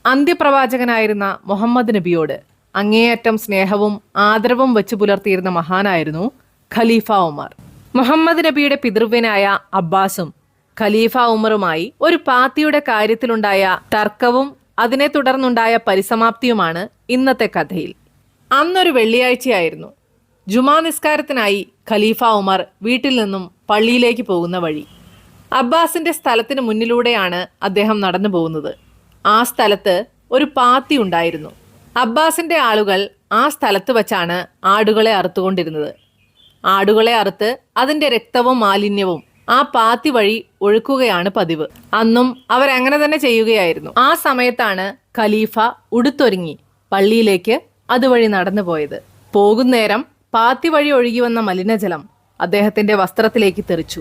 അന്ത്യപ്രവാചകനായിരുന്ന മുഹമ്മദ് നബിയോട് അങ്ങേയറ്റം സ്നേഹവും ആദരവും വെച്ചു പുലർത്തിയിരുന്ന മഹാനായിരുന്നു ഖലീഫ ഉമർ. മുഹമ്മദ് നബിയുടെ പിതൃവ്യനായ അബ്ബാസും ഖലീഫ ഉമറുമായി ഒരു പാത്തിയുടെ കാര്യത്തിലുണ്ടായ തർക്കവും അതിനെ തുടർന്നുണ്ടായ പരിസമാപ്തിയുമാണ് ഇന്നത്തെ കഥയിൽ. അന്നൊരു വെള്ളിയാഴ്ചയായിരുന്നു. ജുമാ നിസ്കാരത്തിനായി ഖലീഫ ഉമർ വീട്ടിൽ നിന്നും പള്ളിയിലേക്ക് പോകുന്ന വഴി. അബ്ബാസിന്റെ സ്ഥലത്തിന് മുന്നിലൂടെയാണ് അദ്ദേഹം നടന്നു പോകുന്നത്. ആ സ്ഥലത്ത് ഒരു പാത്തി ഉണ്ടായിരുന്നു. അബ്ബാസിന്റെ ആളുകൾ ആ സ്ഥലത്ത് വച്ചാണ് ആടുകളെ അറുത്തുകൊണ്ടിരുന്നത്. ആടുകളെ അറുത്ത് അതിന്റെ രക്തവും മാലിന്യവും ആ പാത്തി വഴി ഒഴുക്കുകയാണ് പതിവ്. അന്നും അവരങ്ങനെ തന്നെ ചെയ്യുകയായിരുന്നു. ആ സമയത്താണ് ഖലീഫ ഉടുത്തൊരുങ്ങി പള്ളിയിലേക്ക് അതുവഴി നടന്നു പോയത്. പോകുന്നേരം പാത്തി വഴി ഒഴുകി വന്ന മലിനജലം അദ്ദേഹത്തിന്റെ വസ്ത്രത്തിലേക്ക് തെറിച്ചു.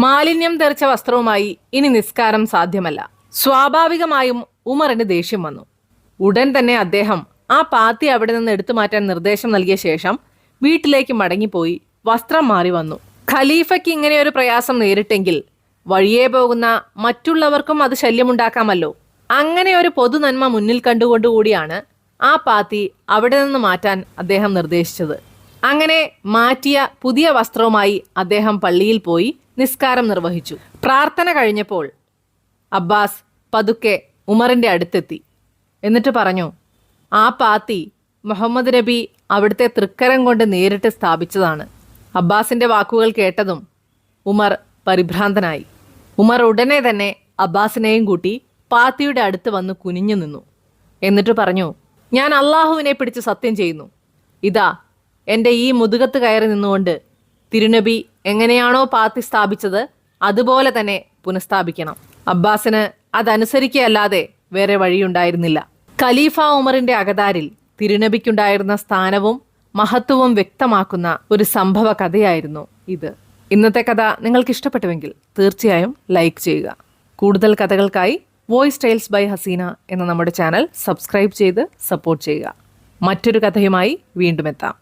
മാലിന്യം തെറിച്ച വസ്ത്രവുമായി ഇനി നിസ്കാരം സാധ്യമല്ല. സ്വാഭാവികമായും ഉമറിന് ദേഷ്യം വന്നു. ഉടൻ തന്നെ അദ്ദേഹം ആ പാത്തി അവിടെ നിന്ന് എടുത്തു മാറ്റാൻ നിർദ്ദേശം നൽകിയ ശേഷം വീട്ടിലേക്ക് മടങ്ങിപ്പോയി വസ്ത്രം മാറി വന്നു. ഖലീഫയ്ക്ക് ഇങ്ങനെ ഒരു പ്രയാസം നേരിട്ടെങ്കിൽ വഴിയേ പോകുന്ന മറ്റുള്ളവർക്കും അത് ശല്യമുണ്ടാക്കാമല്ലോ. അങ്ങനെ ഒരു പൊതു നന്മ മുന്നിൽ കണ്ടുകൊണ്ടുകൂടിയാണ് ആ പാത്തി അവിടെ നിന്ന് മാറ്റാൻ അദ്ദേഹം നിർദ്ദേശിച്ചത്. അങ്ങനെ മാറ്റിയ പുതിയ വസ്ത്രവുമായി അദ്ദേഹം പള്ളിയിൽ പോയി നിസ്കാരം നിർവഹിച്ചു. പ്രാർത്ഥന കഴിഞ്ഞപ്പോൾ അബ്ബാസ് പതുക്കെ ഉമറിന്റെ അടുത്തെത്തി. എന്നിട്ട് പറഞ്ഞു, ആ പാത്തി മുഹമ്മദ് നബി അവിടുത്തെ തൃക്കരം കൊണ്ട് നേരിട്ട് സ്ഥാപിച്ചതാണ്. അബ്ബാസിന്റെ വാക്കുകൾ കേട്ടതും ഉമർ പരിഭ്രാന്തനായി. ഉമർ ഉടനെ തന്നെ അബ്ബാസിനെയും കൂട്ടി പാത്തിയുടെ അടുത്ത് വന്ന് കുനിഞ്ഞു നിന്നു. എന്നിട്ട് പറഞ്ഞു, ഞാൻ അള്ളാഹുവിനെ പിടിച്ച് സത്യം ചെയ്യുന്നു, ഇതാ എൻ്റെ ഈ മുതുകത്ത് കയറി നിന്നുകൊണ്ട് തിരുനബി എങ്ങനെയാണോ പാത്തി സ്ഥാപിച്ചത് അതുപോലെ തന്നെ പുനഃസ്ഥാപിക്കണം. അബ്ബാസിന് അതനുസരിക്കുകയല്ലാതെ വേറെ വഴിയുണ്ടായിരുന്നില്ല. ഖലീഫ ഉമറിന്റെ അകതാരിൽ തിരുനബിക്കുണ്ടായിരുന്ന സ്ഥാനവും മഹത്വവും വ്യക്തമാക്കുന്ന ഒരു സംഭവ കഥയായിരുന്നു ഇത്. ഇന്നത്തെ കഥ നിങ്ങൾക്ക് ഇഷ്ടപ്പെട്ടുവെങ്കിൽ തീർച്ചയായും ലൈക്ക് ചെയ്യുക. കൂടുതൽ കഥകൾക്കായി വോയിസ് ടെയിൽസ് ബൈ ഹസീന എന്ന നമ്മുടെ ചാനൽ സബ്സ്ക്രൈബ് ചെയ്ത് സപ്പോർട്ട് ചെയ്യുക. മറ്റൊരു കഥയുമായി വീണ്ടും എത്താം.